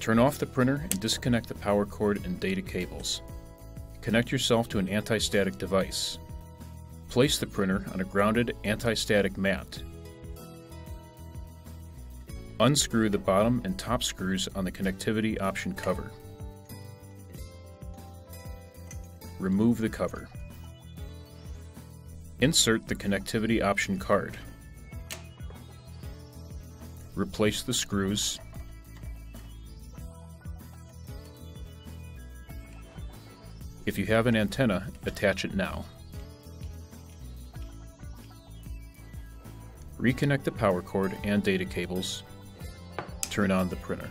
Turn off the printer and disconnect the power cord and data cables. Connect yourself to an anti-static device. Place the printer on a grounded anti-static mat. Unscrew the bottom and top screws on the connectivity option cover. Remove the cover. Insert the connectivity option card. Replace the screws. If you have an antenna, attach it now. Reconnect the power cord and data cables. Turn on the printer.